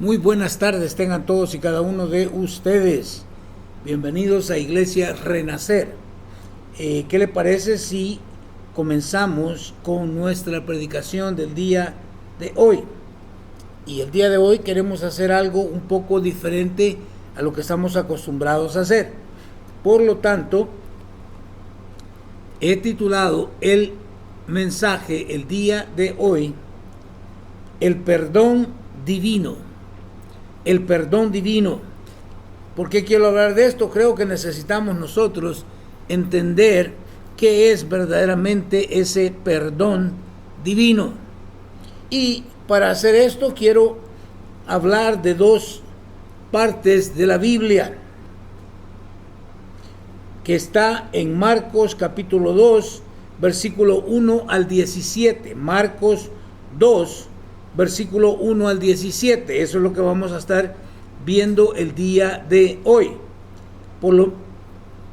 Muy buenas tardes tengan todos y cada uno de ustedes. Bienvenidos a Iglesia Renacer. ¿Qué le parece si comenzamos con nuestra predicación del día de hoy? Y el día de hoy queremos hacer algo un poco diferente a lo que estamos acostumbrados a hacer. Por lo tanto, he titulado el mensaje el día de hoy, el perdón divino. El perdón divino. ¿Por qué quiero hablar de esto? Creo que necesitamos nosotros entender qué es verdaderamente ese perdón divino. Y para hacer esto quiero hablar de dos partes de la Biblia, que está en Marcos capítulo 2, versículo 1 al 17. Marcos 2, versículo 1 al 17. Eso es lo que vamos a estar viendo el día de hoy.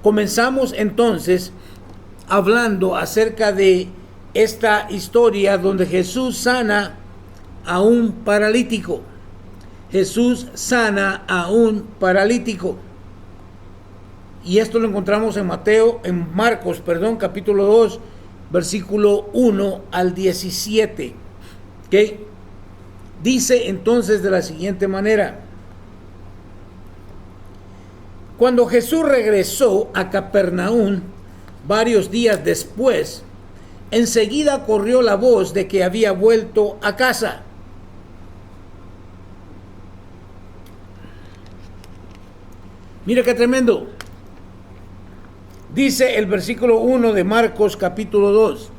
Comenzamos entonces hablando acerca de esta historia donde Jesús sana a un paralítico. Jesús sana a un paralítico. Y esto lo encontramos en Marcos, capítulo 2, versículo 1 al 17. ¿Ok? Dice entonces de la siguiente manera: cuando Jesús regresó a Capernaum varios días después, enseguida corrió la voz de que había vuelto a casa. Mira qué tremendo. Dice el versículo 1 de Marcos capítulo 2,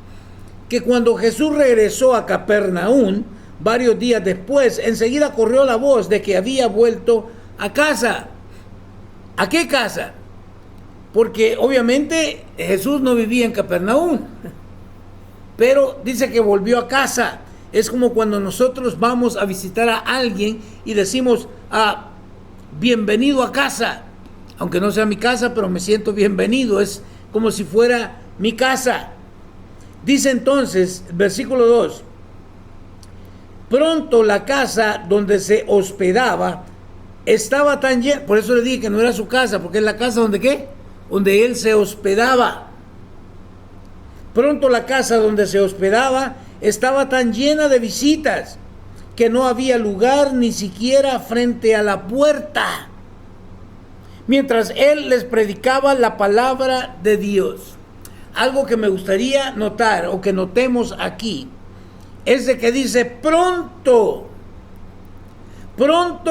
que cuando Jesús regresó a Capernaum varios días después, enseguida corrió la voz de que había vuelto a casa. ¿A qué casa? Porque obviamente Jesús no vivía en Capernaum, pero dice que volvió a casa. Es como cuando nosotros vamos a visitar a alguien y decimos, bienvenido a casa. Aunque no sea mi casa, pero me siento bienvenido. Es como si fuera mi casa. Dice entonces, versículo 2, pronto la casa donde se hospedaba estaba tan llena. Por eso le dije que no era su casa, porque es la casa donde ¿qué? Donde él se hospedaba. Pronto la casa donde se hospedaba estaba tan llena de visitas que no había lugar ni siquiera frente a la puerta, mientras él les predicaba la palabra de Dios. Algo que me gustaría notar o que notemos aquí es de que dice pronto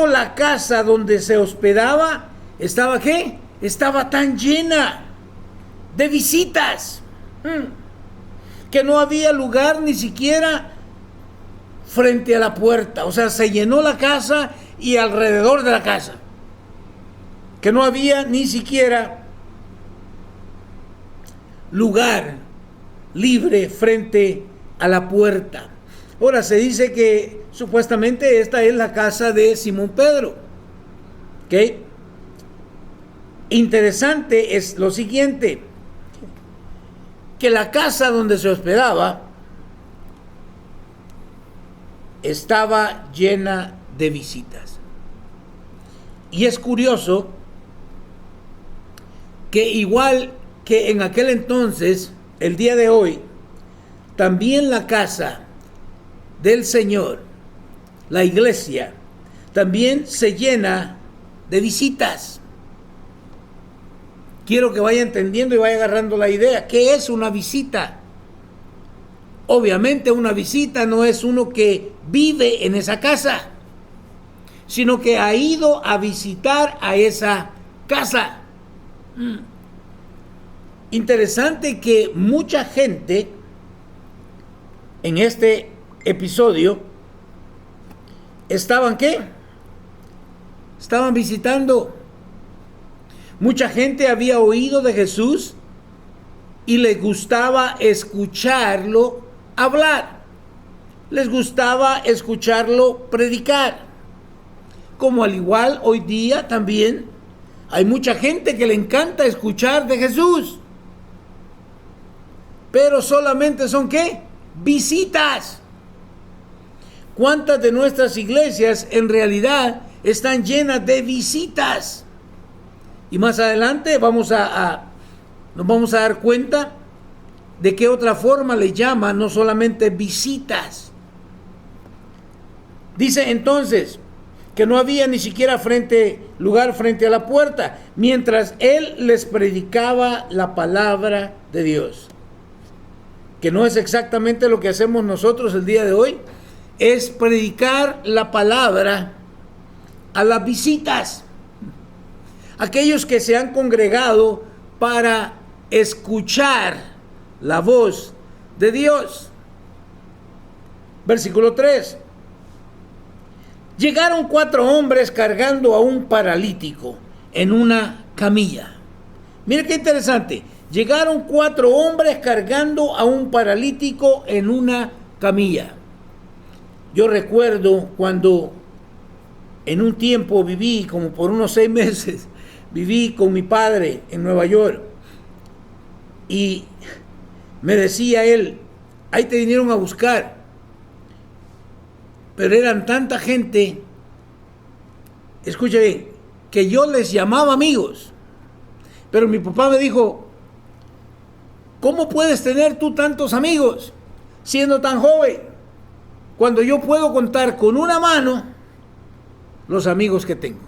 la casa donde se hospedaba estaba ¿qué? Estaba tan llena de visitas que no había lugar ni siquiera frente a la puerta. O sea, se llenó la casa y alrededor de la casa, que no había ni siquiera lugar libre frente a la puerta. Ahora se dice que supuestamente esta es la casa de Simón Pedro. ¿Ok? Interesante es lo siguiente, que la casa donde se hospedaba estaba llena de visitas. Y es curioso que igual que en aquel entonces, el día de hoy, también la casa del Señor, la iglesia, también se llena de visitas. Quiero que vaya entendiendo y vaya agarrando la idea. ¿Qué es una visita? Obviamente una visita no es uno que vive en esa casa, sino que ha ido a visitar a esa casa. Interesante que mucha gente en este episodio estaban ¿qué? Estaban visitando. Mucha gente había oído de Jesús y les gustaba escucharlo hablar. Les gustaba escucharlo predicar. Como al igual hoy día también hay mucha gente que le encanta escuchar de Jesús. Pero solamente son ¿qué? Visitas. ¿Cuántas de nuestras iglesias en realidad están llenas de visitas? Y más adelante nos vamos a dar cuenta de qué otra forma le llaman, no solamente visitas. Dice entonces que no había ni siquiera lugar frente a la puerta, mientras él les predicaba la palabra de Dios. Que no es exactamente lo que hacemos nosotros el día de hoy, es predicar la palabra a las visitas, aquellos que se han congregado para escuchar la voz de Dios. Versículo 3. Llegaron 4 hombres cargando a un paralítico en una camilla. Mira qué interesante. Llegaron 4 hombres cargando a un paralítico en una camilla. Yo recuerdo cuando en un tiempo viví, como por unos 6 meses, viví con mi padre en Nueva York. Y me decía él, ahí te vinieron a buscar. Pero eran tanta gente, escucha bien, que yo les llamaba amigos. Pero mi papá me dijo, ¿cómo puedes tener tú tantos amigos siendo tan joven? Cuando yo puedo contar con una mano los amigos que tengo.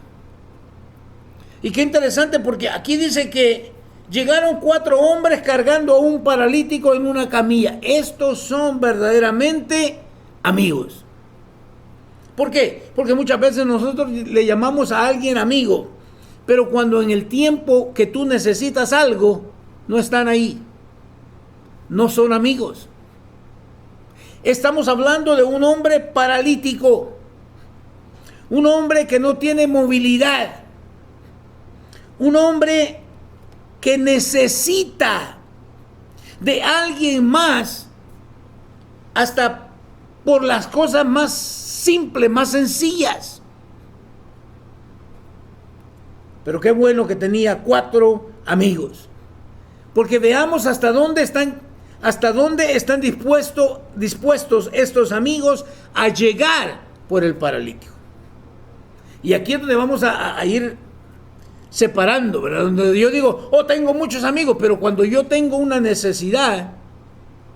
Y qué interesante, porque aquí dice que llegaron 4 hombres cargando a un paralítico en una camilla. Estos son verdaderamente amigos. ¿Por qué? Porque muchas veces nosotros le llamamos a alguien amigo, pero cuando en el tiempo que tú necesitas algo, no están ahí. No son amigos. Estamos hablando de un hombre paralítico, un hombre que no tiene movilidad, un hombre que necesita de alguien más, hasta por las cosas más simples, más sencillas. Pero qué bueno que tenía 4 amigos, porque veamos hasta dónde están dispuestos estos amigos a llegar por el paralítico. Y aquí es donde vamos a ir separando, ¿verdad? Donde yo digo, tengo muchos amigos, pero cuando yo tengo una necesidad,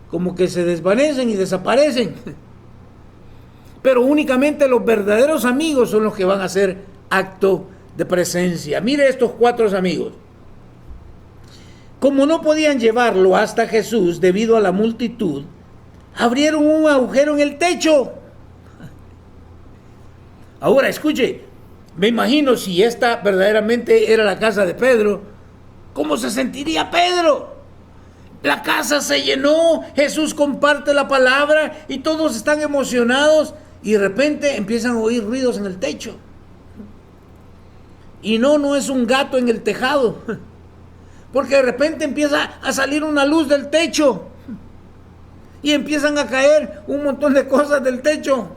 como que se desvanecen y desaparecen. Pero únicamente los verdaderos amigos son los que van a hacer acto de presencia. Mire estos 4 amigos. Como no podían llevarlo hasta Jesús debido a la multitud, abrieron un agujero en el techo. Ahora, escuche, me imagino si esta verdaderamente era la casa de Pedro, ¿cómo se sentiría Pedro? La casa se llenó, Jesús comparte la palabra y todos están emocionados y de repente empiezan a oír ruidos en el techo. Y no es un gato en el tejado, porque de repente empieza a salir una luz del techo y empiezan a caer un montón de cosas del techo.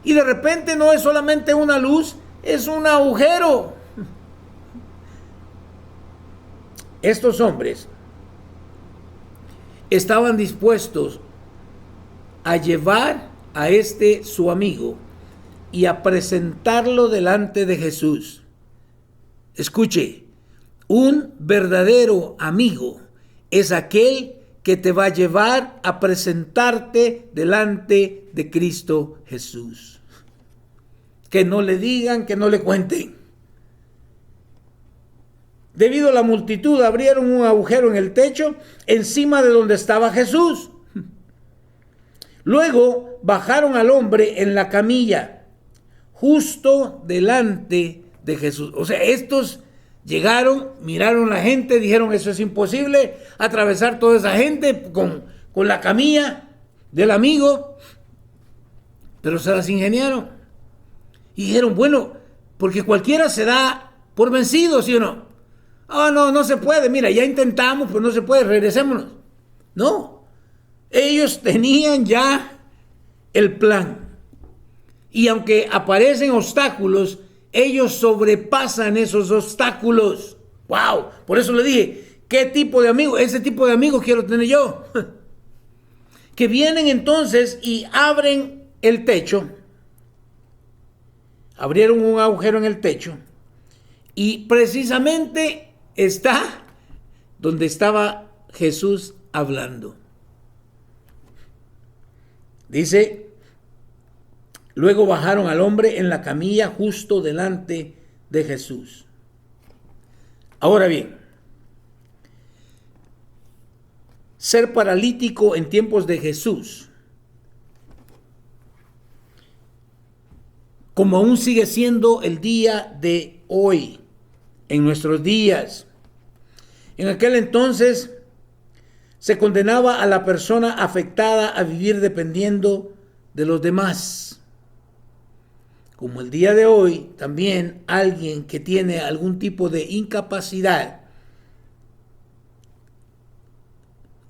Y de repente no es solamente una luz, es un agujero. Estos hombres estaban dispuestos a llevar a su amigo y a presentarlo delante de Jesús. Escuche, un verdadero amigo es aquel que te va a llevar a presentarte delante de Cristo Jesús. Que no le digan, que no le cuenten. Debido a la multitud, abrieron un agujero en el techo encima de donde estaba Jesús. Luego bajaron al hombre en la camilla, justo delante de Jesús. O sea, estos llegaron, miraron a la gente, dijeron, eso es imposible, atravesar toda esa gente con la camilla del amigo. Pero se las ingeniaron. Y dijeron, bueno, porque cualquiera se da por vencido, ¿sí o no? No se puede, mira, ya intentamos, pero no se puede, regresémonos. No, ellos tenían ya el plan. Y aunque aparecen obstáculos, ellos sobrepasan esos obstáculos. ¡Wow! Por eso le dije, ¿qué tipo de amigo? Ese tipo de amigos quiero tener yo. Que vienen entonces y abren el techo, abrieron un agujero en el techo y precisamente está donde estaba Jesús hablando. Dice, luego bajaron al hombre en la camilla justo delante de Jesús. Ahora bien, ser paralítico en tiempos de Jesús, como aún sigue siendo el día de hoy, en nuestros días. En aquel entonces se condenaba a la persona afectada a vivir dependiendo de los demás. Como el día de hoy, también alguien que tiene algún tipo de incapacidad,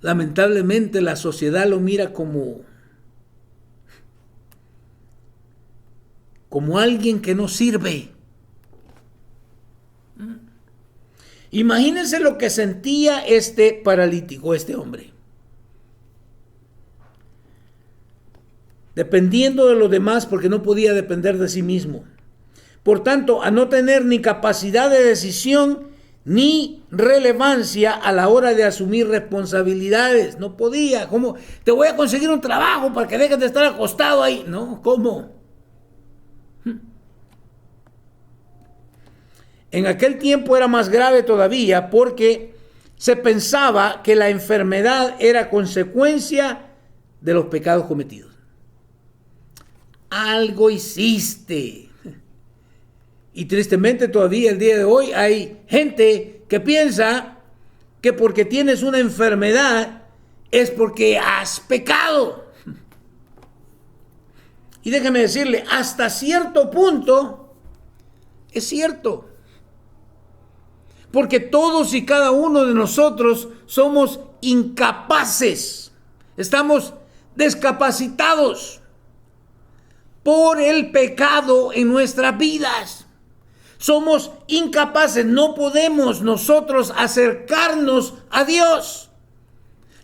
lamentablemente la sociedad lo mira como alguien que no sirve. Imagínense lo que sentía este paralítico, este hombre. Dependiendo de los demás porque no podía depender de sí mismo. Por tanto, a no tener ni capacidad de decisión ni relevancia a la hora de asumir responsabilidades. No podía. ¿Cómo? Te voy a conseguir un trabajo para que dejes de estar acostado ahí. No, ¿cómo? En aquel tiempo era más grave todavía porque se pensaba que la enfermedad era consecuencia de los pecados cometidos. Algo hiciste. Y tristemente todavía el día de hoy hay gente que piensa que porque tienes una enfermedad es porque has pecado. Y déjeme decirle, hasta cierto punto es cierto. Porque todos y cada uno de nosotros somos incapaces. Estamos discapacitados por el pecado en nuestras vidas. Somos incapaces, no podemos nosotros acercarnos a Dios.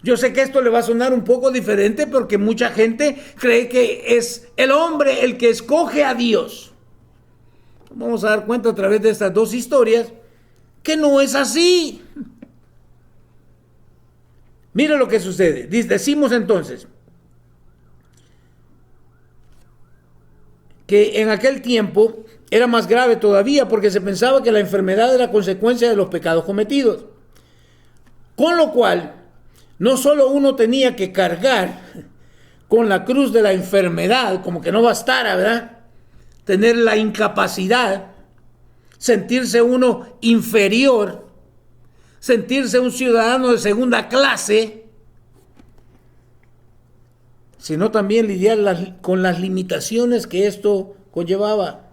Yo sé que esto le va a sonar un poco diferente porque mucha gente cree que es el hombre el que escoge a Dios. Vamos a dar cuenta a través de estas dos historias que no es así. Mira lo que sucede. Decimos entonces que en aquel tiempo era más grave todavía porque se pensaba que la enfermedad era consecuencia de los pecados cometidos. Con lo cual, no solo uno tenía que cargar con la cruz de la enfermedad, como que no bastara, ¿verdad? Tener la incapacidad, sentirse uno inferior, sentirse un ciudadano de segunda clase, sino también lidiar con las limitaciones que esto conllevaba.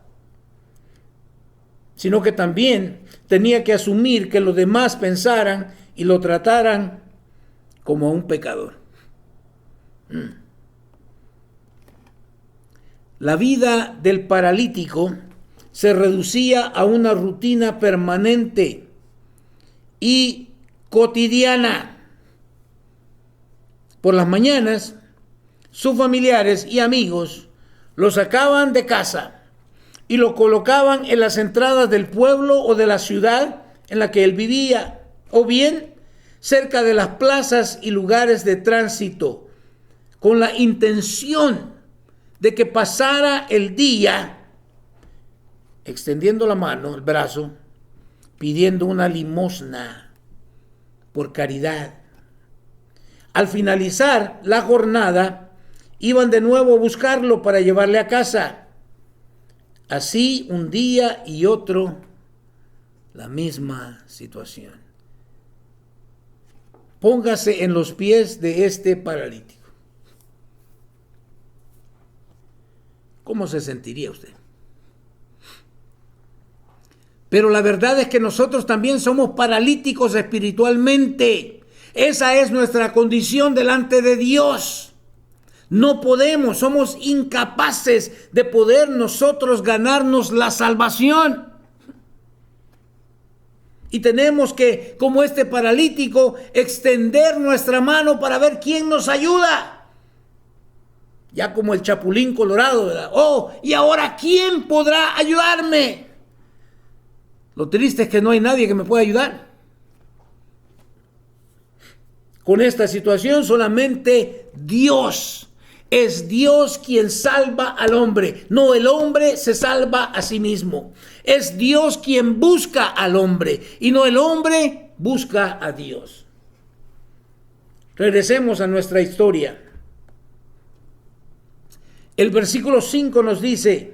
Sino que también tenía que asumir que los demás pensaran y lo trataran como a un pecador. La vida del paralítico se reducía a una rutina permanente y cotidiana. Por las mañanas, sus familiares y amigos lo sacaban de casa y lo colocaban en las entradas del pueblo o de la ciudad en la que él vivía, o bien cerca de las plazas y lugares de tránsito, con la intención de que pasara el día extendiendo la mano, el brazo, pidiendo una limosna por caridad. Al finalizar la jornada, iban de nuevo a buscarlo para llevarle a casa. Así un día y otro, la misma situación. Póngase en los pies de este paralítico. ¿Cómo se sentiría usted? Pero la verdad es que nosotros también somos paralíticos espiritualmente. Esa es nuestra condición delante de Dios. No podemos, somos incapaces de poder nosotros ganarnos la salvación. Y tenemos que, como este paralítico, extender nuestra mano para ver quién nos ayuda. ya como el Chapulín Colorado, ¿verdad? Oh, ¿y ahora quién podrá ayudarme? Lo triste es que no hay nadie que me pueda ayudar. Con esta situación solamente Dios. Es Dios quien salva al hombre. No, el hombre se salva a sí mismo. Es Dios quien busca al hombre y no el hombre busca a Dios. Regresemos a nuestra historia. El versículo 5 nos dice,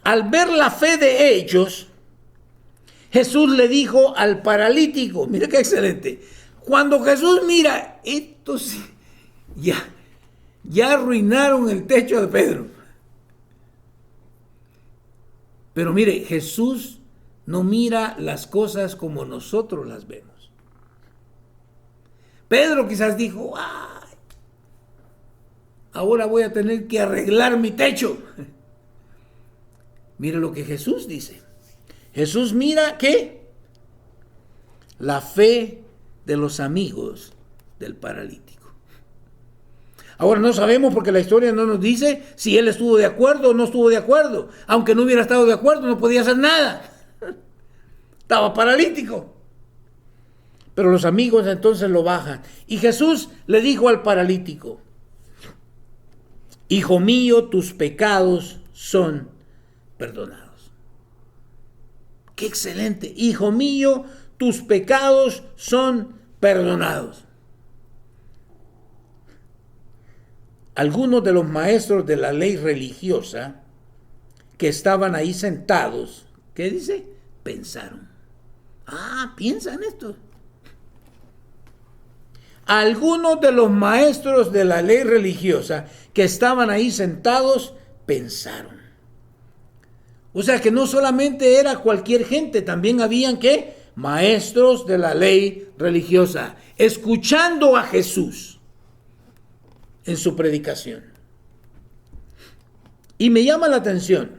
al ver la fe de ellos, Jesús le dijo al paralítico, mira qué excelente, cuando Jesús mira, estos ya arruinaron el techo de Pedro. Pero mire, Jesús no mira las cosas como nosotros las vemos. Pedro quizás dijo, ay, ahora voy a tener que arreglar mi techo. Mire lo que Jesús dice. Jesús mira ¿qué? La fe de los amigos del paralítico. Ahora no sabemos porque la historia no nos dice si él estuvo de acuerdo o no estuvo de acuerdo. Aunque no hubiera estado de acuerdo, no podía hacer nada. Estaba paralítico. Pero los amigos entonces lo bajan. Y Jesús le dijo al paralítico, hijo mío, tus pecados son perdonados. ¡Qué excelente! Hijo mío, tus pecados son perdonados. Algunos de los maestros de la ley religiosa que estaban ahí sentados, ¿qué dice? Pensaron. Piensa en esto. Algunos de los maestros de la ley religiosa que estaban ahí sentados pensaron. O sea que no solamente era cualquier gente, también habían ¿qué? Maestros de la ley religiosa, escuchando a Jesús en su predicación. Y me llama la atención,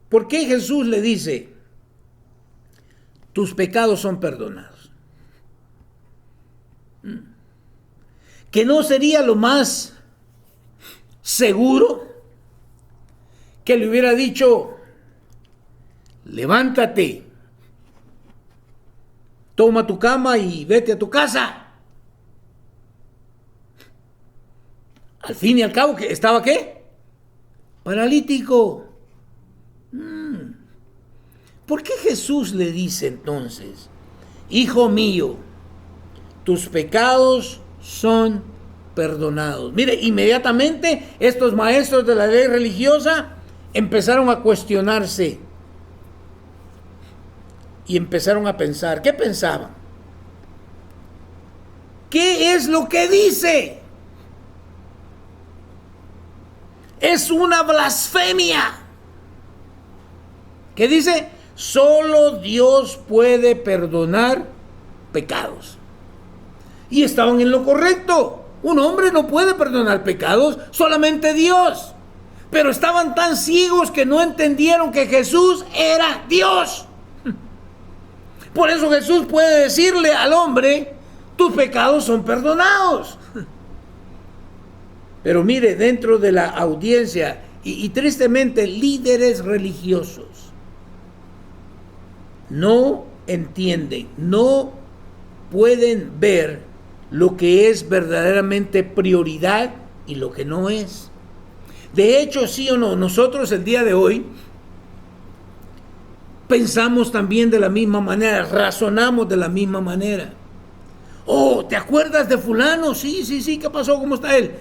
¿por qué Jesús le dice, tus pecados son perdonados? ¿Que no sería lo más seguro que le hubiera dicho, levántate, toma tu cama y vete a tu casa? Al fin y al cabo, que estaba ¿qué? Paralítico. ¿Por qué Jesús le dice entonces, hijo mío, tus pecados son perdonados? Mire, inmediatamente estos maestros de la ley religiosa empezaron a cuestionarse y empezaron a pensar. ¿Qué pensaban? ¿Qué es lo que dice? Es una blasfemia. ¿Qué dice? Solo Dios puede perdonar pecados. Y estaban en lo correcto. Un hombre no puede perdonar pecados, solamente Dios. Pero estaban tan ciegos que no entendieron que Jesús era Dios. Por eso Jesús puede decirle al hombre, tus pecados son perdonados. Pero mire, dentro de la audiencia y tristemente líderes religiosos no entienden, no pueden ver lo que es verdaderamente prioridad y lo que no es. De hecho, sí o no, nosotros el día de hoy pensamos también de la misma manera, razonamos de la misma manera. Oh, ¿te acuerdas de fulano? Sí, ¿qué pasó? ¿Cómo está él?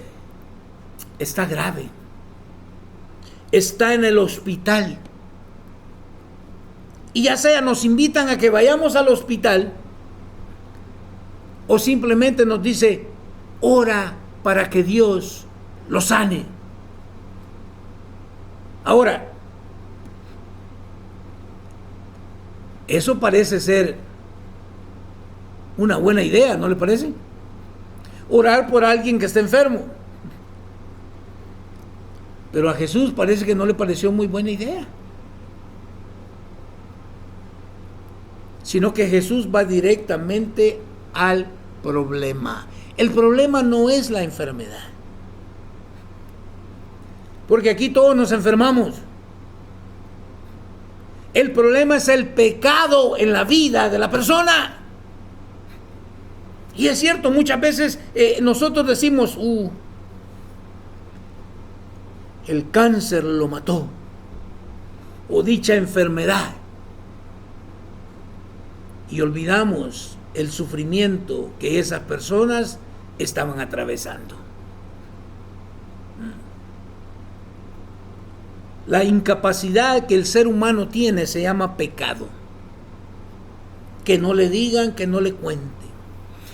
Está grave. Está en el hospital. Y ya sea nos invitan a que vayamos al hospital o simplemente nos dice, ora para que Dios lo sane. Ahora, eso parece ser una buena idea, ¿no le parece? Orar por alguien que está enfermo. Pero a Jesús parece que no le pareció muy buena idea. Sino que Jesús va directamente al problema. El problema no es la enfermedad. Porque aquí todos nos enfermamos. El problema es el pecado en la vida de la persona. Y es cierto, muchas veces nosotros decimos, el cáncer lo mató, o dicha enfermedad. Y olvidamos el sufrimiento que esas personas estaban atravesando. La incapacidad que el ser humano tiene se llama pecado. Que no le digan, que no le cuenten.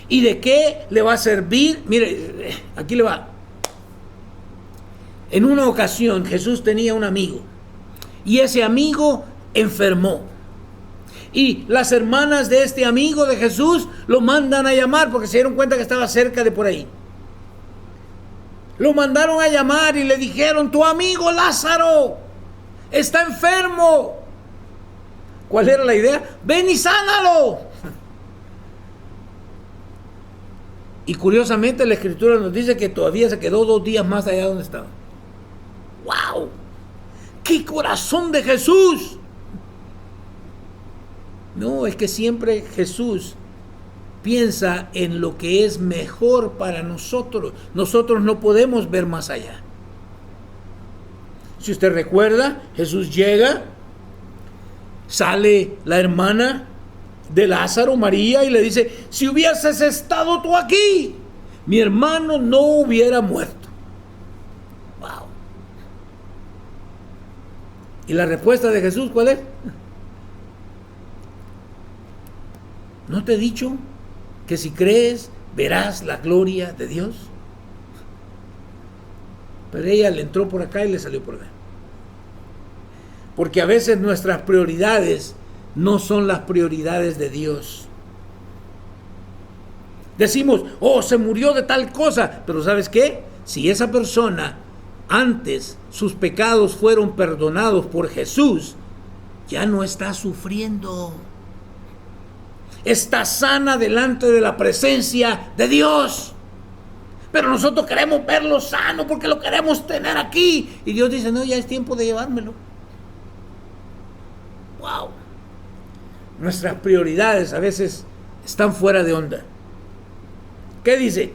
¿Y de qué le va a servir? Mire, aquí le va. En una ocasión Jesús tenía un amigo y ese amigo enfermó. Y las hermanas de este amigo de Jesús lo mandan a llamar porque se dieron cuenta que estaba cerca de por ahí. Lo mandaron a llamar y le dijeron, tu amigo Lázaro está enfermo. ¿Cuál era la idea? Ven y sánalo. Y curiosamente la Escritura nos dice que todavía se quedó 2 días más allá donde estaba. ¡Wow! ¡Qué corazón de Jesús! No, es que siempre Jesús piensa en lo que es mejor para nosotros. Nosotros no podemos ver más allá. Si usted recuerda, Jesús llega, sale la hermana de Lázaro, María, y le dice, si hubieses estado tú aquí, mi hermano no hubiera muerto. Wow. ¿Y la respuesta de Jesús cuál es? ¿No te he dicho que si crees verás la gloria de Dios? Pero ella le entró por acá y le salió por acá. Porque a veces nuestras prioridades no son las prioridades de Dios. Decimos, se murió de tal cosa, pero ¿sabes qué? Si esa persona antes sus pecados fueron perdonados por Jesús, ya no está sufriendo. Está sana delante de la presencia de Dios. Pero nosotros queremos verlo sano porque lo queremos tener aquí. Y Dios dice, no, ya es tiempo de llevármelo. Wow. Nuestras prioridades a veces están fuera de onda. ¿Qué dice?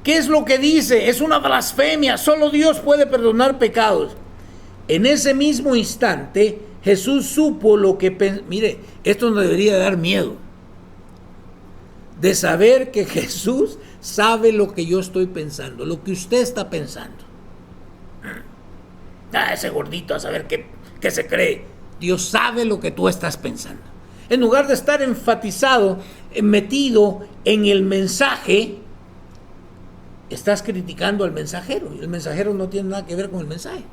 ¿Qué es lo que dice? Es una blasfemia. Solo Dios puede perdonar pecados. En ese mismo instante, Jesús supo lo que... Mire, esto nos debería dar miedo. De saber que Jesús sabe lo que yo estoy pensando, lo que usted está pensando. Ese gordito a saber qué se cree. Dios sabe lo que tú estás pensando. En lugar de estar enfatizado, metido en el mensaje, estás criticando al mensajero. Y el mensajero no tiene nada que ver con el mensaje.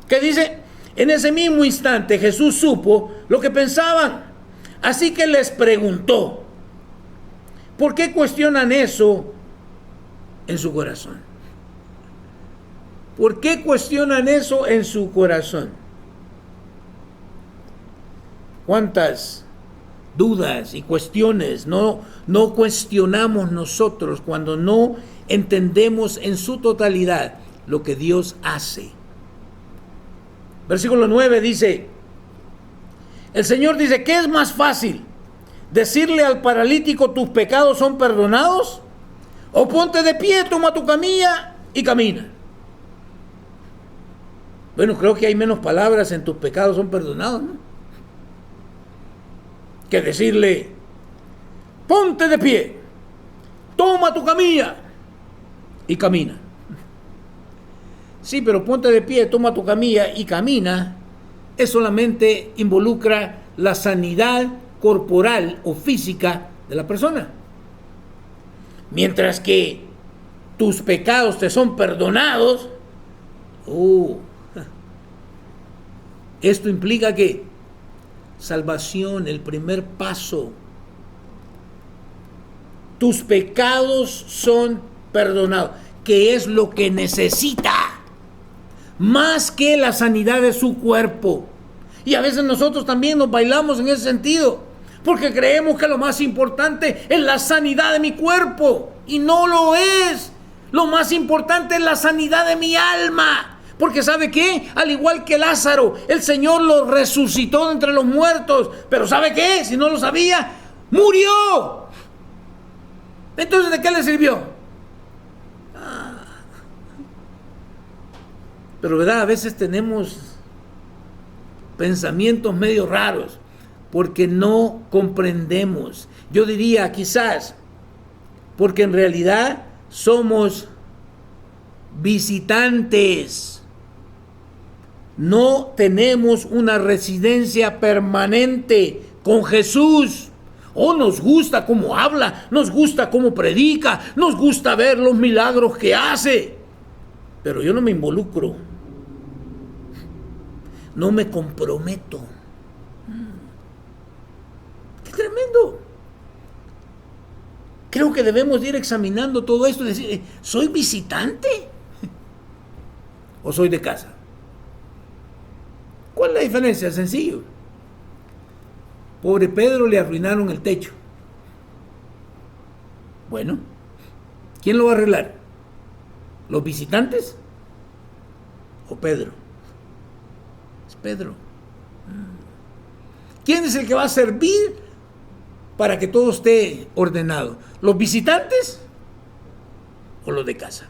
¿Qué dice? En ese mismo instante Jesús supo lo que pensaban. Así que les preguntó, ¿por qué cuestionan eso en su corazón? ¿Por qué cuestionan eso en su corazón? ¿Cuántas dudas y cuestiones no cuestionamos nosotros cuando no entendemos en su totalidad lo que Dios hace? Versículo 9 dice, el Señor dice, ¿qué es más fácil? ¿Decirle al paralítico tus pecados son perdonados? ¿O ponte de pie, toma tu camilla y camina? Bueno, creo que hay menos palabras en tus pecados son perdonados, ¿no? Que decirle, ponte de pie, toma tu camilla y camina. Sí, pero ponte de pie, toma tu camilla y camina, es solamente involucra la sanidad corporal o física de la persona. Mientras que tus pecados te son perdonados, esto implica que salvación, el primer paso. Tus pecados son perdonados, que es lo que necesita, más que la sanidad de su cuerpo. Y a veces nosotros también nos bailamos en ese sentido. porque creemos que lo más importante es la sanidad de mi cuerpo, y no lo es. Lo más importante es la sanidad de mi alma, porque ¿sabe qué? Al igual que Lázaro, el Señor lo resucitó de entre los muertos, pero ¿sabe qué? Si no lo sabía, murió. Entonces, ¿de qué le sirvió? Pero verdad, a veces tenemos pensamientos medio raros porque no comprendemos. Yo diría quizás porque en realidad somos visitantes. No tenemos una residencia permanente con Jesús. Nos gusta cómo habla, nos gusta cómo predica, nos gusta ver los milagros que hace, pero yo no me involucro, no me comprometo. ¡Qué tremendo! Creo que debemos ir examinando todo esto y decir, ¿soy visitante o soy de casa? ¿Cuál es la diferencia? Sencillo. Pobre Pedro, le arruinaron el techo. Bueno, ¿quién lo va a arreglar? ¿Los visitantes o Pedro? Es Pedro. ¿Quién es el que va a servir para que todo esté ordenado? ¿Los visitantes o los de casa?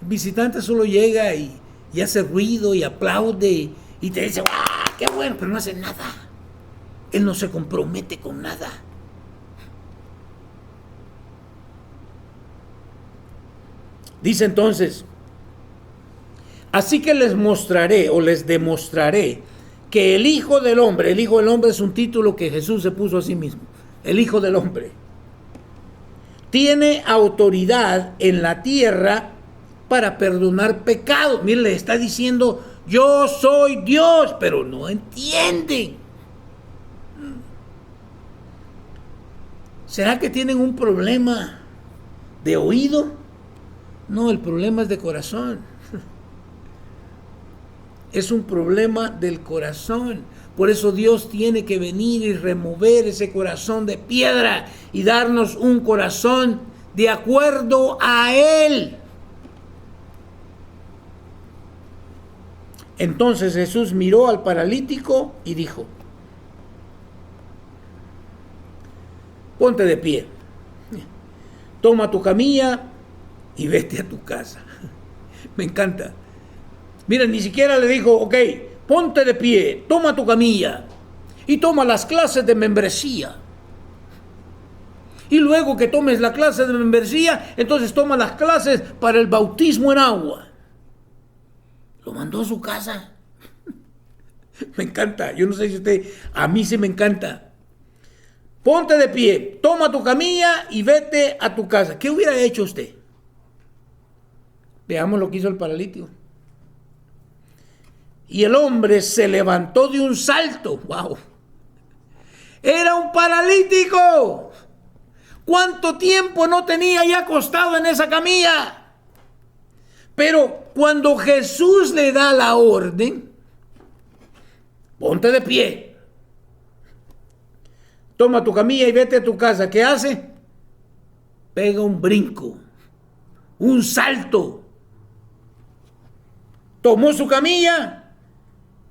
El visitante solo llega y hace ruido y aplaude y te dice, ¡ah, qué bueno! Pero no hace nada. Él no se compromete con nada. Dice entonces, así que les mostraré o les demostraré que el Hijo del Hombre es un título que Jesús se puso a sí mismo, el Hijo del Hombre, tiene autoridad en la tierra para perdonar pecados. Mire, le está diciendo, yo soy Dios, pero no entienden. ¿Será que tienen un problema de oído? No, el problema es de corazón. Es un problema del corazón. Por eso Dios tiene que venir y remover ese corazón de piedra y darnos un corazón de acuerdo a Él. Entonces Jesús miró al paralítico y dijo, ponte de pie, toma tu camilla y vete a tu casa. Me encanta. Mira, ni siquiera le dijo, ok, ponte de pie, toma tu camilla y toma las clases de membresía. Y luego que tomes la clase de membresía, entonces toma las clases para el bautismo en agua. Lo mandó a su casa. Me encanta. Yo no sé si usted, a mí sí me encanta. Ponte de pie, toma tu camilla y vete a tu casa. ¿Qué hubiera hecho usted? Veamos lo que hizo el paralítico. Y el hombre se levantó de un salto. ¡Wow! Era un paralítico. ¿Cuánto tiempo no tenía ya acostado en esa camilla? Pero cuando Jesús le da la orden, ponte de pie, toma tu camilla y vete a tu casa, ¿qué hace? Pega un brinco, un salto, tomó su camilla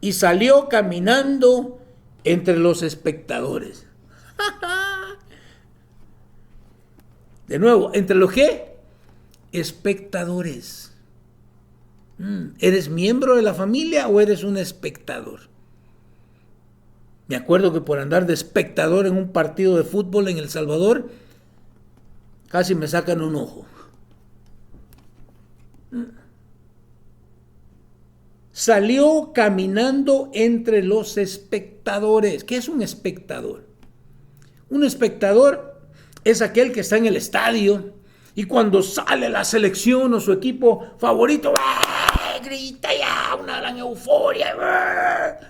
y salió caminando entre los espectadores. De nuevo, ¿entre los qué? Espectadores. ¿Eres miembro de la familia o eres un espectador? Me acuerdo que por andar de espectador en un partido de fútbol en El Salvador, casi me sacan un ojo. Salió caminando entre los espectadores. ¿Qué es un espectador? Un espectador es aquel que está en el estadio y cuando sale la selección o su equipo favorito, grita ya, una gran euforia.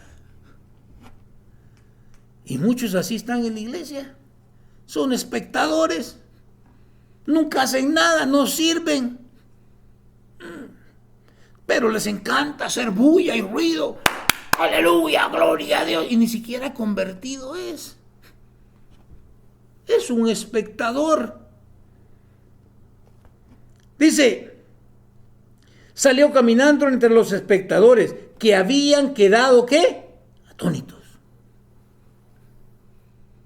Y muchos así están en la iglesia. Son espectadores. Nunca hacen nada, no sirven. Pero les encanta hacer bulla y ruido. aleluya, gloria a Dios, y ni siquiera convertido es un espectador. Dice, salió caminando entre los espectadores que habían quedado, ¿qué? Atónitos.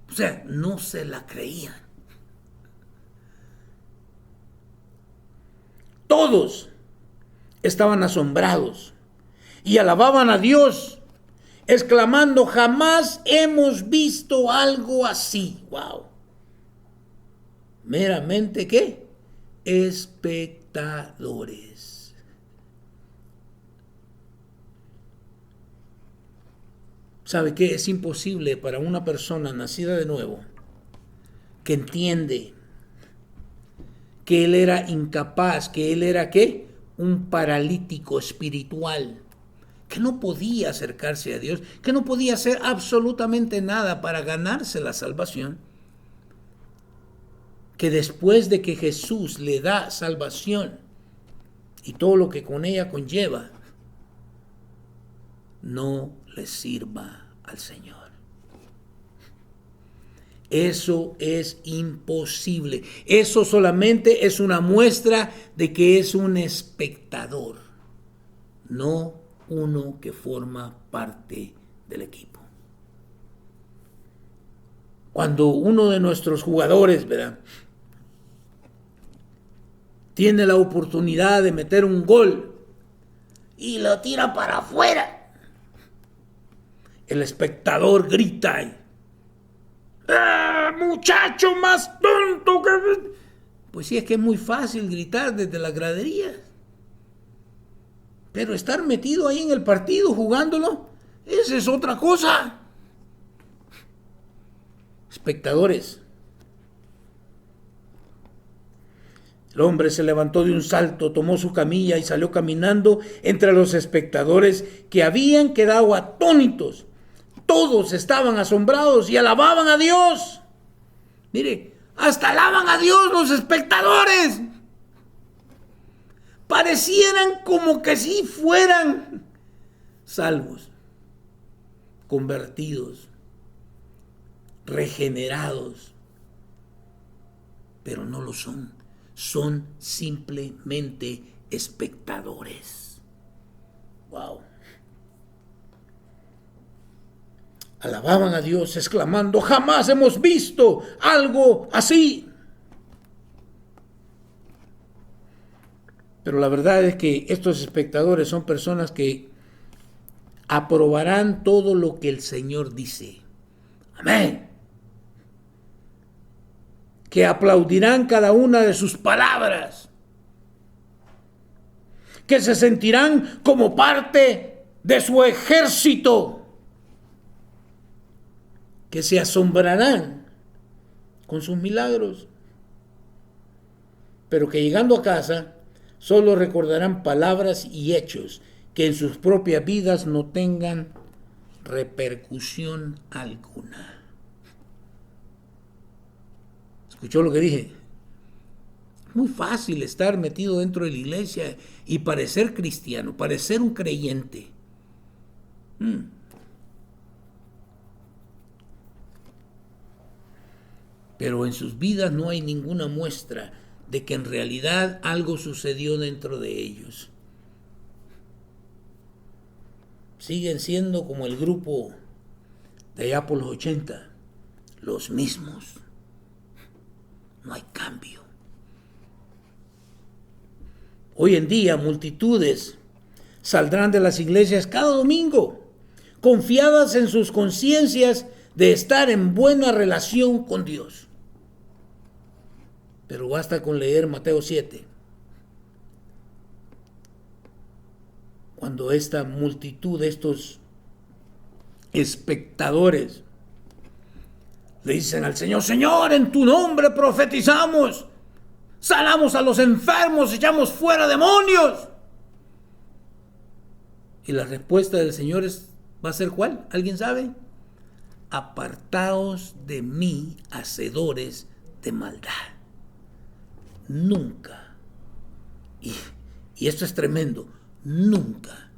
O sea, no se la creían. Todos estaban asombrados y alababan a Dios, exclamando, jamás hemos visto algo así. ¡Wow! Meramente, ¿qué? Espectadores. ¿Sabe qué? Es imposible para una persona nacida de nuevo que entiende que él era incapaz, que él era, ¿qué? Un paralítico espiritual, que no podía acercarse a Dios, que no podía hacer absolutamente nada para ganarse la salvación, que después de que Jesús le da salvación y todo lo que con ella conlleva, no le sirva al Señor. Eso es imposible. Eso solamente es una muestra de que es un espectador, no uno que forma parte del equipo. Cuando uno de nuestros jugadores, ¿verdad?, tiene la oportunidad de meter un gol y lo tira para afuera, el espectador grita, muchacho más tonto que... Pues sí, es que es muy fácil gritar desde las graderías, pero estar metido ahí en el partido jugándolo, esa es otra cosa. Espectadores. El hombre se levantó de un salto, tomó su camilla y salió caminando entre los espectadores que habían quedado atónitos. Todos estaban asombrados y alababan a Dios. Mire, hasta alaban a Dios los espectadores. Parecieran como que si fueran salvos, convertidos, regenerados, pero no lo son. Son simplemente espectadores. Wow. Alababan a Dios exclamando, jamás hemos visto algo así. Pero la verdad es que estos espectadores son personas que aprobarán todo lo que el Señor dice. Amén. Que aplaudirán cada una de sus palabras, que se sentirán como parte de su ejército, que se asombrarán con sus milagros, pero que llegando a casa solo recordarán palabras y hechos que en sus propias vidas no tengan repercusión alguna. ¿Escuchó lo que dije? Muy fácil estar metido dentro de la iglesia y parecer cristiano, parecer un creyente. Pero en sus vidas no hay ninguna muestra de que en realidad algo sucedió dentro de ellos. Siguen siendo como el grupo de allá por los 80, los mismos. No hay cambio. Hoy en día multitudes saldrán de las iglesias cada domingo, confiadas en sus conciencias de estar en buena relación con Dios. Pero basta con leer Mateo 7. Cuando esta multitud, estos espectadores, le dicen al Señor, Señor, en tu nombre profetizamos, sanamos a los enfermos, echamos fuera demonios. Y la respuesta del Señor va a ser ¿cuál? ¿Alguien sabe? Apartaos de mí, hacedores de maldad. Nunca, y esto es tremendo, nunca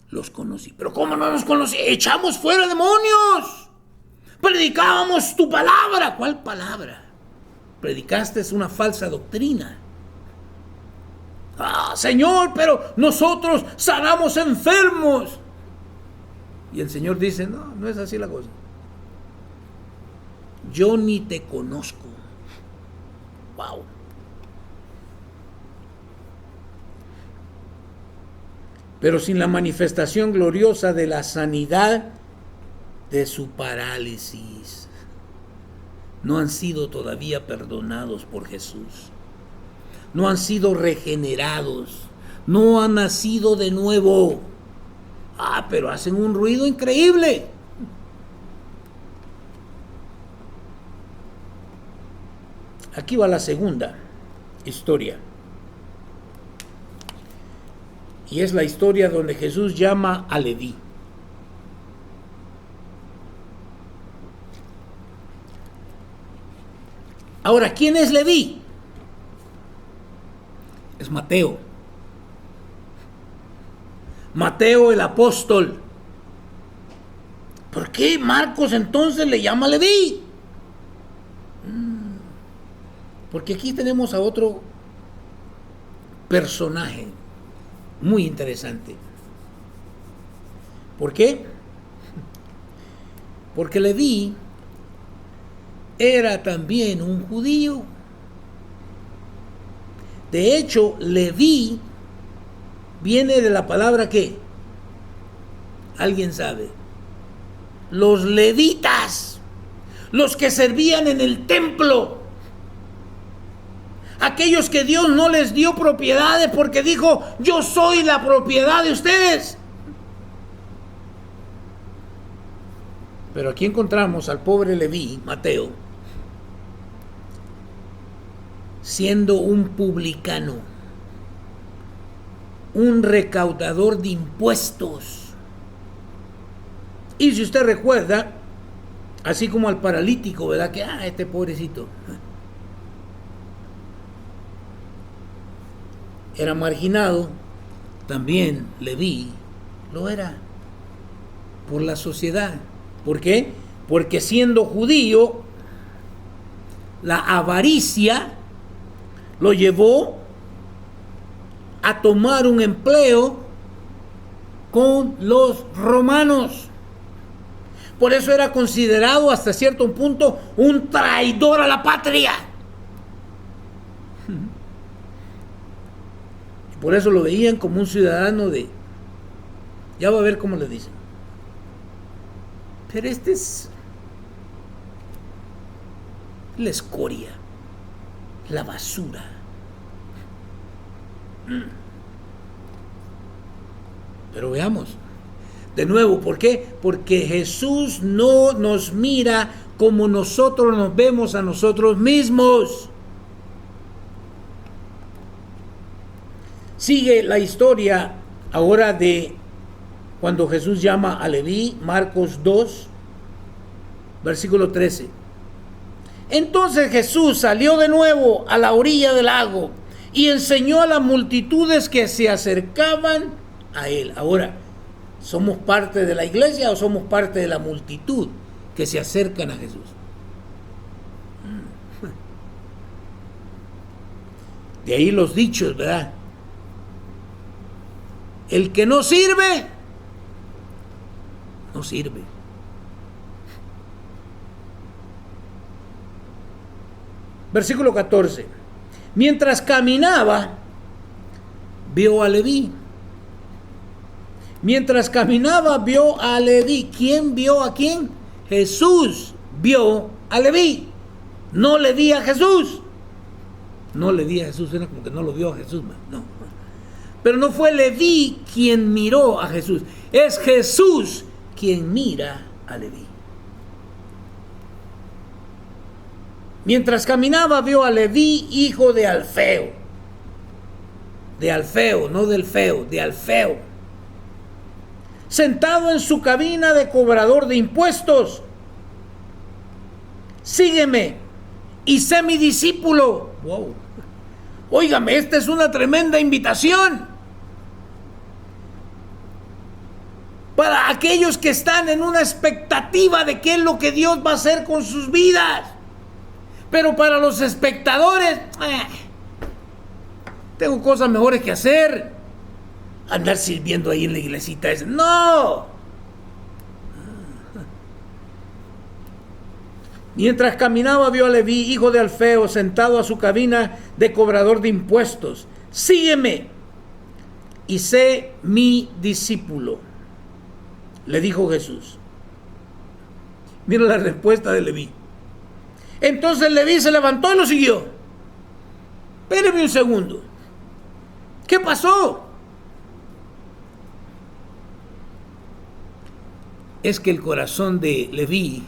los conocí. Pero ¿cómo no los conocí? Echamos fuera demonios. Predicábamos tu palabra. ¿Cuál palabra? Predicaste una falsa doctrina. Señor, pero nosotros sanamos enfermos. Y el Señor dice, no, no es así la cosa. Yo ni te conozco. Wow. Pero sin la manifestación gloriosa de la sanidad de su parálisis, no han sido todavía perdonados por Jesús. No han sido regenerados. No han nacido de nuevo. Pero hacen un ruido increíble. Aquí va la segunda historia. Y es la historia donde Jesús llama a Leví. Ahora, ¿quién es Leví? Es Mateo. Mateo el apóstol. ¿Por qué Marcos entonces le llama Leví? Porque aquí tenemos a otro personaje muy interesante. ¿Por qué? Porque Leví era también un judío. De hecho, Leví viene de la palabra ¿qué? ¿Alguien sabe? Los levitas, los que servían en el templo. Aquellos que Dios no les dio propiedades porque dijo, yo soy la propiedad de ustedes. Pero aquí encontramos al pobre Leví, Mateo, siendo un publicano, un recaudador de impuestos. Y si usted recuerda, así como al paralítico, ¿verdad? Que, este pobrecito era marginado, también Leví lo era por la sociedad. ¿Por qué? Porque siendo judío, la avaricia lo llevó a tomar un empleo con los romanos. Por eso era considerado hasta cierto punto un traidor a la patria. Por eso lo veían como un ciudadano de... Ya va a ver cómo le dicen. Pero este es la escoria, la basura. Pero veamos. De nuevo, ¿por qué? Porque Jesús no nos mira como nosotros nos vemos a nosotros mismos. Sigue la historia ahora de cuando Jesús llama a Leví, Marcos 2, versículo 13. Entonces Jesús salió de nuevo a la orilla del lago y enseñó a las multitudes que se acercaban a él. Ahora, ¿somos parte de la iglesia o somos parte de la multitud que se acercan a Jesús? De ahí los dichos, ¿verdad? El que no sirve, no sirve. Versículo 14. Mientras caminaba, vio a Leví. Mientras caminaba, vio a Leví. ¿Quién vio a quién? Jesús vio a Leví. No le di a Jesús. No le di a Jesús, era como que no lo vio a Jesús. No. Pero no fue Leví quien miró a Jesús. Es Jesús quien mira a Leví. Mientras caminaba, vio a Leví, hijo de Alfeo. De Alfeo, no del feo, de Alfeo. Sentado en su cabina de cobrador de impuestos. Sígueme y sé mi discípulo. Wow. Óigame, esta es una tremenda invitación. para aquellos que están en una expectativa de qué es lo que Dios va a hacer con sus vidas. Pero para los espectadores, tengo cosas mejores que hacer. Andar sirviendo ahí en la iglesita esa. ¡No! Mientras caminaba, vio a Leví, hijo de Alfeo, sentado a su cabina de cobrador de impuestos. Sígueme y sé mi discípulo, le dijo Jesús. Mira la respuesta de Leví. Entonces Leví se levantó y lo siguió. Espéreme un segundo. ¿Qué pasó? Es que el corazón de Leví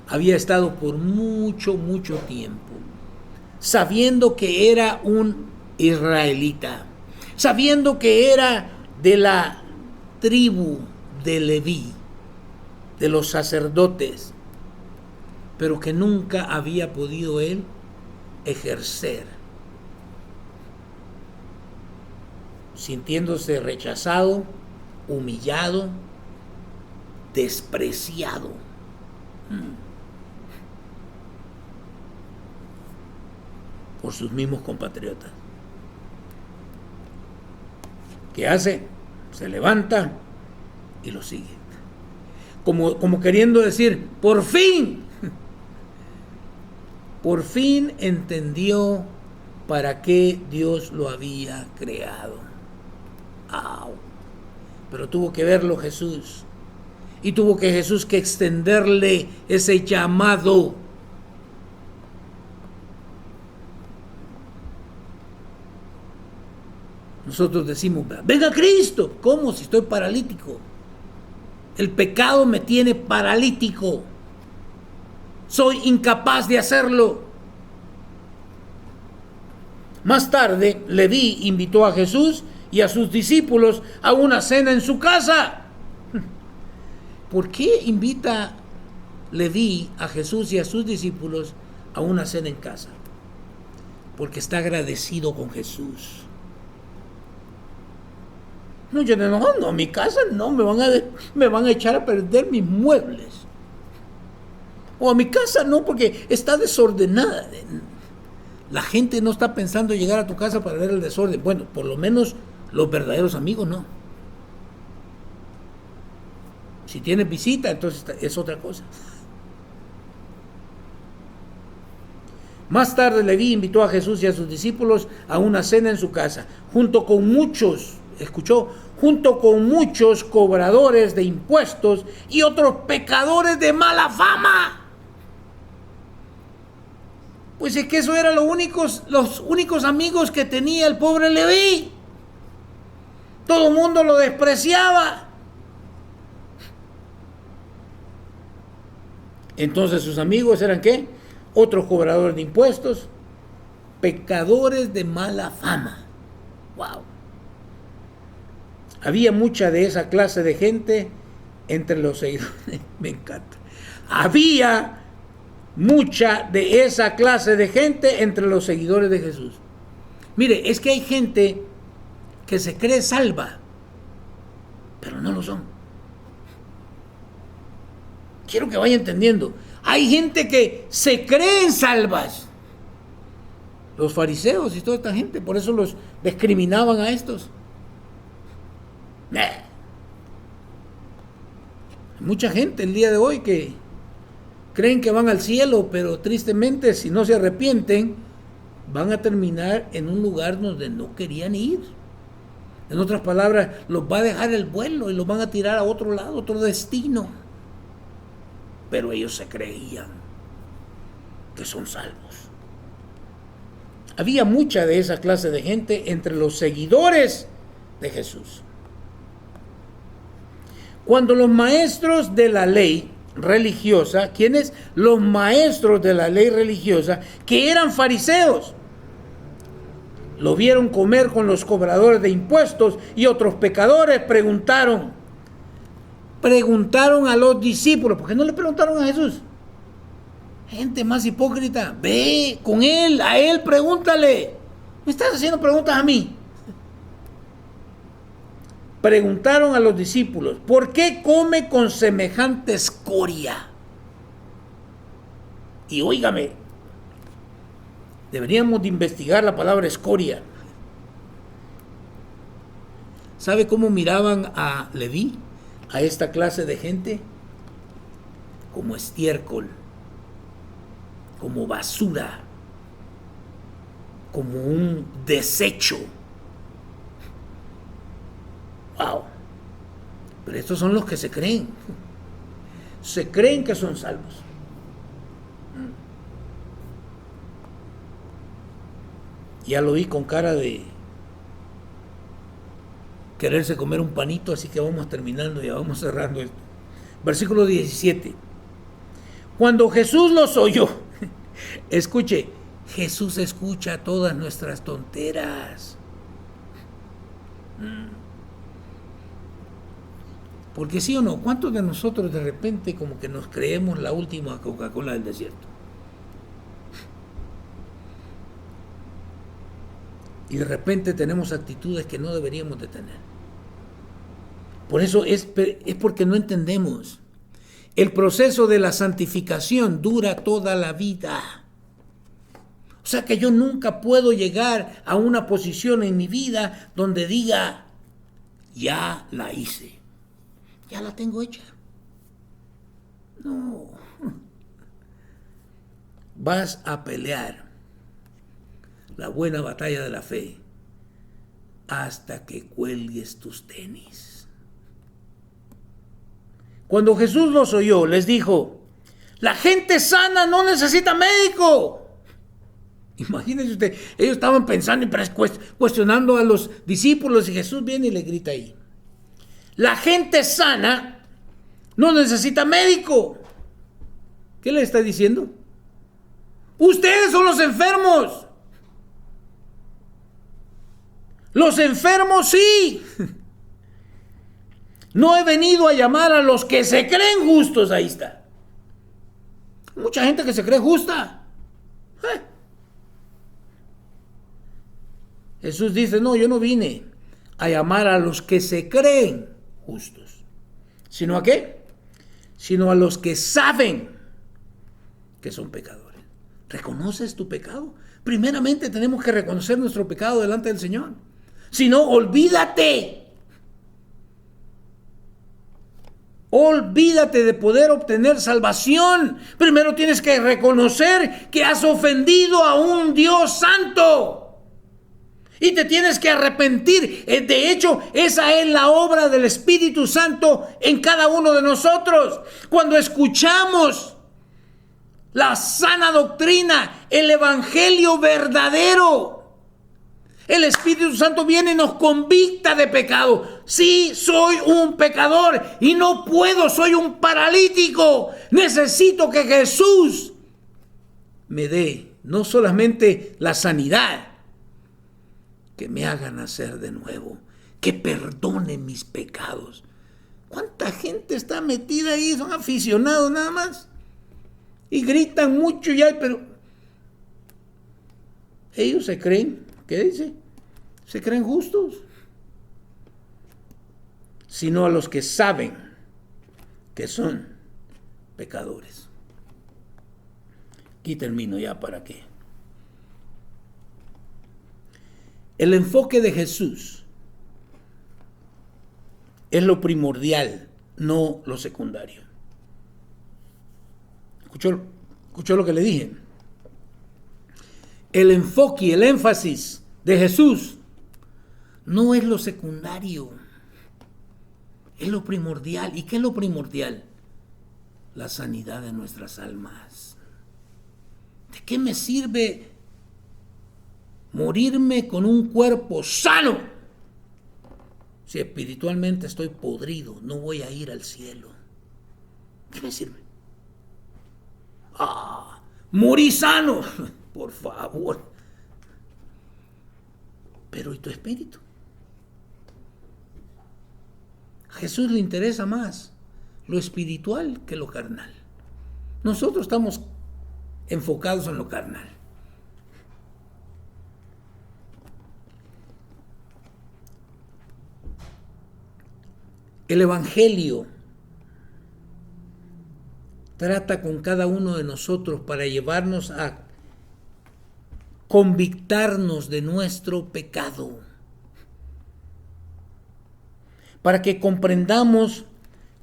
había estado por mucho tiempo sabiendo que era un israelita, sabiendo que era de la tribu de Leví, de los sacerdotes, pero que nunca había podido él ejercer, sintiéndose rechazado, humillado, despreciado. Por sus mismos compatriotas. ¿Qué hace? Se levanta y lo sigue. Como queriendo decir, por fin entendió para qué Dios lo había creado. Pero tuvo que verlo Jesús. Y tuvo que Jesús que extenderle ese llamado. Nosotros decimos, venga Cristo. ¿Cómo? Si estoy paralítico. El pecado me tiene paralítico. Soy incapaz de hacerlo. Más tarde, Leví invitó a Jesús y a sus discípulos a una cena en su casa. ¿Por qué invita Leví a Jesús y a sus discípulos a una cena en casa? Porque está agradecido con Jesús. No, yo no, mi casa no, me van a echar a perder mis muebles. O a mi casa no, porque está desordenada. La gente no está pensando llegar a tu casa para ver el desorden. Bueno, por lo menos los verdaderos amigos no. Si tienes visita, entonces es otra cosa. Más tarde Leví invitó a Jesús y a sus discípulos a una cena en su casa, junto con muchos cobradores de impuestos y otros pecadores de mala fama. Pues es que eso eran los únicos amigos que tenía el pobre Leví. Todo el mundo lo despreciaba. Entonces sus amigos eran ¿qué? Otros cobradores de impuestos, pecadores de mala fama. Wow. Había mucha de esa clase de gente entre los seguidores. Me encanta. Había mucha de esa clase de gente entre los seguidores de Jesús. Mire, es que hay gente que se cree salva, pero no lo son. Quiero que vaya entendiendo. Hay gente que se creen salvas. Los fariseos y toda esta gente, por eso los discriminaban a estos. Hay mucha gente el día de hoy que creen que van al cielo, pero tristemente si no se arrepienten, van a terminar en un lugar donde no querían ir. En otras palabras, los va a dejar el vuelo y los van a tirar a otro lado, otro destino. Pero ellos se creían que son salvos. Había mucha de esa clase de gente entre los seguidores de Jesús. Cuando los maestros de la ley religiosa, ¿quiénes? Los maestros de la ley religiosa, que eran fariseos, lo vieron comer con los cobradores de impuestos y otros pecadores, preguntaron a los discípulos, ¿por qué no le preguntaron a Jesús? Gente más hipócrita, ve con él, a él pregúntale. ¿Me estás haciendo preguntas a mí? preguntaron a los discípulos: ¿por qué come con semejante escoria? Y óigame, deberíamos de investigar la palabra escoria. ¿Sabe cómo miraban a Leví, a esta clase de gente? Como estiércol, como basura, como un desecho. Wow. Pero estos son los que se creen que son salvos. Ya lo vi con cara de quererse comer un panito, así que vamos terminando, ya vamos cerrando esto. Versículo 17. Cuando Jesús los oyó, escuche, Jesús escucha todas nuestras tonteras. Porque sí o no, ¿cuántos de nosotros de repente como que nos creemos la última Coca-Cola del desierto? Y de repente tenemos actitudes que no deberíamos de tener. Por eso es porque no entendemos. El proceso de la santificación dura toda la vida. O sea que yo nunca puedo llegar a una posición en mi vida donde diga, ya la hice, ya la tengo hecha. No. Vas a pelear la buena batalla de la fe hasta que cuelgues tus tenis. Cuando Jesús los oyó, les dijo: la gente sana no necesita médico. Imagínense usted, ellos estaban pensando y cuestionando a los discípulos, y Jesús viene y le grita ahí: la gente sana no necesita médico. ¿Qué le está diciendo? Ustedes son los enfermos. Los enfermos sí. No he venido a llamar a los que se creen justos. Ahí está. Mucha gente que se cree justa. Jesús dice: no, yo no vine a llamar a los que se creen justos. ¿Sino a qué? Sino a los que saben que son pecadores. ¿Reconoces tu pecado? Primeramente tenemos que reconocer nuestro pecado delante del Señor. Si no, olvídate. Olvídate de poder obtener salvación. Primero tienes que reconocer que has ofendido a un Dios santo. Y te tienes que arrepentir. De hecho, esa es la obra del Espíritu Santo en cada uno de nosotros. Cuando escuchamos la sana doctrina, el evangelio verdadero, el Espíritu Santo viene y nos convicta de pecado. Sí, soy un pecador y no puedo, soy un paralítico. Necesito que Jesús me dé no solamente la sanidad, que me haga nacer de nuevo, que perdone mis pecados. ¿Cuánta gente está metida ahí? Son aficionados nada más. Y gritan mucho ya, pero ellos se creen, ¿qué dice? Se creen justos. Sino a los que saben que son pecadores. Aquí termino ya, ¿para qué? El enfoque de Jesús es lo primordial, no lo secundario. ¿Escuchó lo que le dije? El enfoque, el énfasis de Jesús no es lo secundario, es lo primordial. ¿Y qué es lo primordial? La sanidad de nuestras almas. ¿De qué me sirve morirme con un cuerpo sano si espiritualmente estoy podrido? No voy a ir al cielo. ¿Qué me sirve? Morí sano, por favor. Pero ¿y tu espíritu? A Jesús le interesa más lo espiritual que lo carnal. Nosotros estamos enfocados en lo carnal. El Evangelio trata con cada uno de nosotros para llevarnos a convictarnos de nuestro pecado, para que comprendamos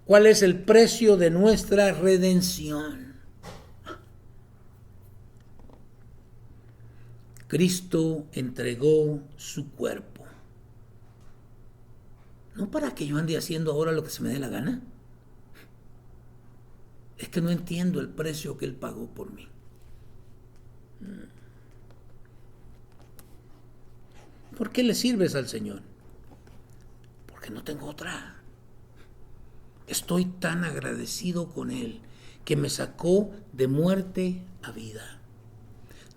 cuál es el precio de nuestra redención. Cristo entregó su cuerpo, no para que yo ande haciendo ahora lo que se me dé la gana. Es que no entiendo el precio que Él pagó por mí. ¿Por qué le sirves al Señor? Porque no tengo otra. Estoy tan agradecido con Él que me sacó de muerte a vida,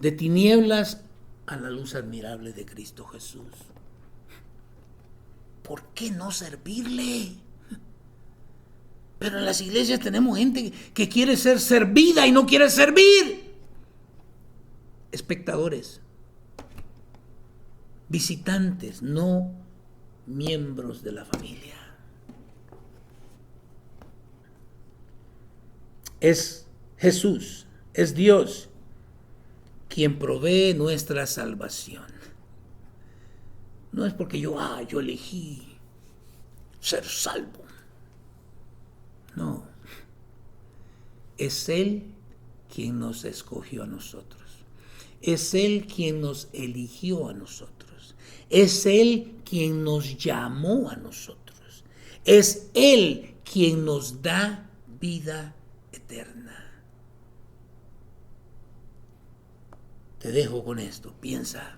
de tinieblas a la luz admirable de Cristo Jesús. ¿Por qué no servirle? Pero en las iglesias tenemos gente que quiere ser servida y no quiere servir. Espectadores, visitantes, no miembros de la familia. Es Jesús, es Dios quien provee nuestra salvación. No es porque yo elegí ser salvo. No, es Él quien nos escogió a nosotros. Es Él quien nos eligió a nosotros. Es Él quien nos llamó a nosotros. Es Él quien nos da vida eterna. Te dejo con esto. Piensa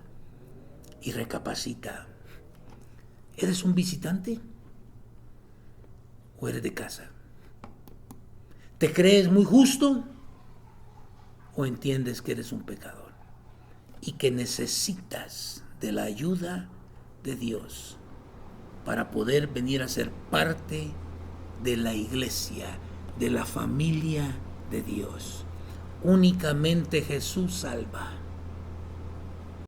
y recapacita. ¿Eres un visitante o eres de casa? ¿Te crees muy justo o entiendes que eres un pecador y que necesitas de la ayuda de Dios para poder venir a ser parte de la iglesia, de la familia de Dios? Únicamente Jesús salva.